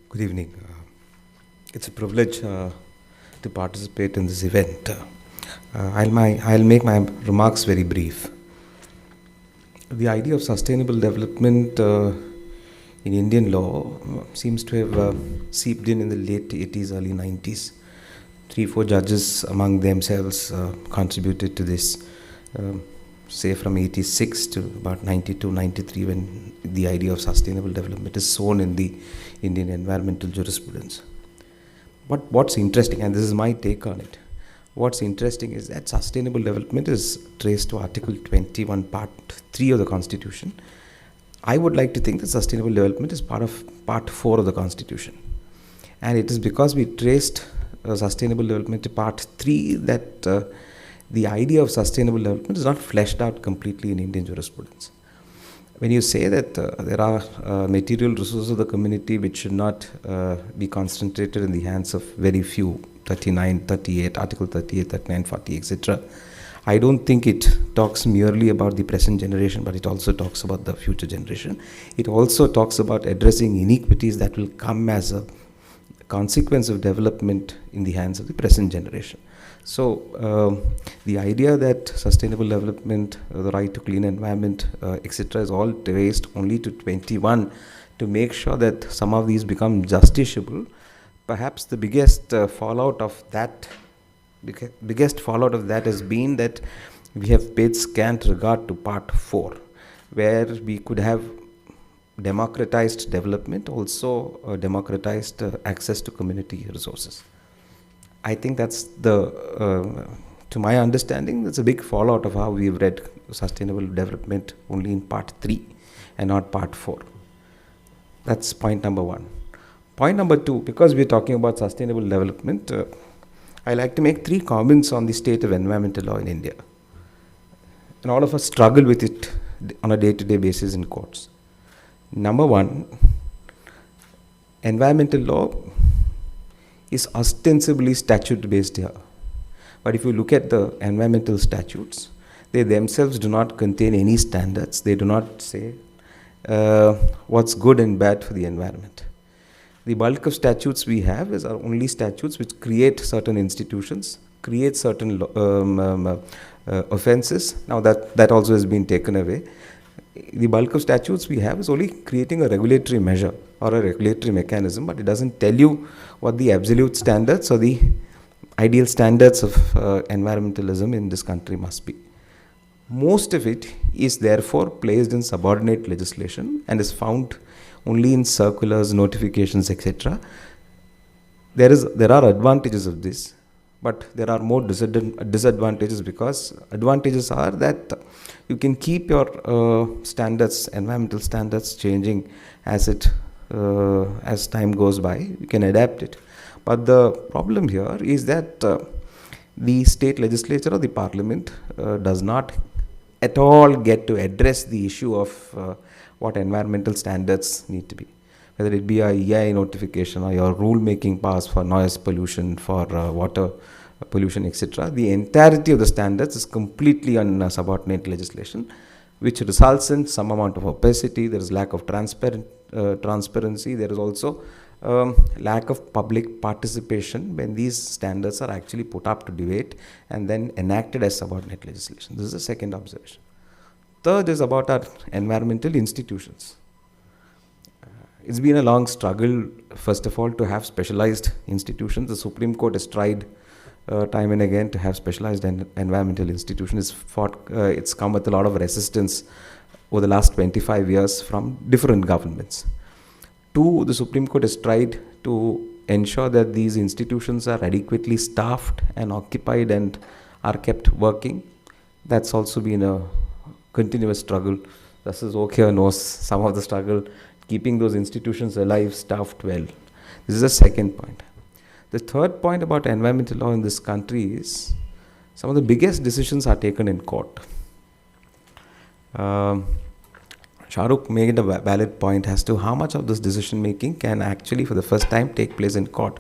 Good evening. It's a privilege to participate in this event. I'll make my remarks very brief. The idea of sustainable development in Indian law seems to have seeped in the late 80s, early 90s. 3-4 judges among themselves contributed to this, say from 86 to about 92, 93, when the idea of sustainable development is sown in the Indian environmental jurisprudence. But what's interesting, and this is my take on it, what's interesting is that sustainable development is traced to Article 21, Part 3 of the Constitution. I would like to think that sustainable development is part of Part 4 of the Constitution. And it is because we traced sustainable development to Part 3 that the idea of sustainable development is not fleshed out completely in Indian jurisprudence. When you say that there are material resources of the community which should not be concentrated in the hands of very few, 39, 38, Article 38, 39, 40, etc., I don't think it talks merely about the present generation, but it also talks about the future generation. It also talks about addressing inequities that will come as a consequence of development in the hands of the present generation. So the idea that sustainable development, the right to clean environment, etc., is all traced only to 21 to make sure that some of these become justiciable. Perhaps the biggest fallout of that has been that we have paid scant regard to Part 4, where we could have democratized development, also democratized access to community resources. I think that's to my understanding, that's a big fallout of how we've read sustainable development only in Part 3 and not Part 4. That's point number one. Point number two, because we're talking about sustainable development, I like to make 3 comments on the state of environmental law in India. And all of us struggle with it on a day-to-day basis in courts. Number one, environmental law is ostensibly statute-based here. But if you look at the environmental statutes, they themselves do not contain any standards. They do not say what's good and bad for the environment. The bulk of statutes we have are only statutes which create certain institutions, create certain offenses. Now that also has been taken away. The bulk of statutes we have is only creating a regulatory measure or a regulatory mechanism, but it doesn't tell you what the absolute standards or the ideal standards of environmentalism in this country must be. Most of it is therefore placed in subordinate legislation and is found only in circulars, notifications, etc. There are advantages of this, but there are more disadvantages, because advantages are that you can keep your standards, environmental standards, changing as time goes by. You can adapt it. But the problem here is that the state legislature or the parliament does not at all get to address the issue of what environmental standards need to be. Whether it be a EI notification or your rule-making powers for noise pollution, for water pollution, etc. The entirety of the standards is completely on subordinate legislation, which results in some amount of opacity. There is lack of transparency. There is also lack of public participation when these standards are actually put up to debate and then enacted as subordinate legislation. This is the second observation. Third is about our environmental institutions. It's been a long struggle, first of all, to have specialized institutions. The Supreme Court has tried time and again to have specialized environmental institutions. It's come with a lot of resistance over the last 25 years from different governments. 2, the Supreme Court has tried to ensure that these institutions are adequately staffed and occupied and are kept working. That's also been a continuous struggle. Justice Okhia knows some of the struggle, keeping those institutions alive, staffed well. This is the second point. The third point about environmental law in this country is some of the biggest decisions are taken in court. Shahrukh made a valid point as to how much of this decision making can actually for the first time take place in court.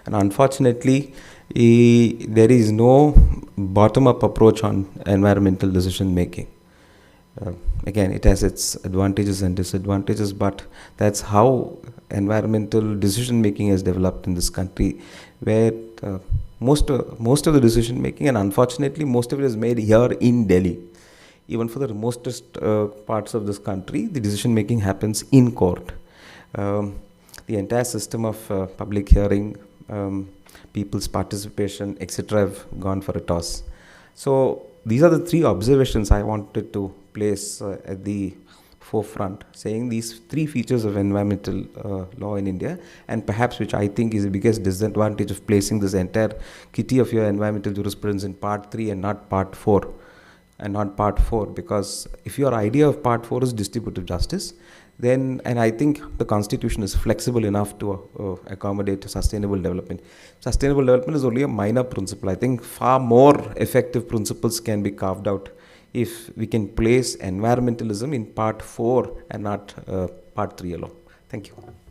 And unfortunately, there is no bottom-up approach on environmental decision making. Uh, Again, it has its advantages and disadvantages, but that's how environmental decision making has developed in this country, where uh, most of the decision making, and unfortunately, most of it is made here in Delhi. Even for the remotest parts of this country, the decision making happens in court. Um, the entire system of public hearing, people's participation, etc., have gone for a toss. So these are the three observations I wanted to place at the forefront, saying these three features of environmental law in India, and perhaps which I think is the biggest disadvantage of placing this entire kitty of your environmental jurisprudence in part 3 and not part 4. And not part 4, because if your idea of part 4 is distributive justice, then, and I think the constitution is flexible enough to accommodate sustainable development. Sustainable development is only a minor principle. I think far more effective principles can be carved out if we can place environmentalism in part 4 and not part 3 alone. Thank you.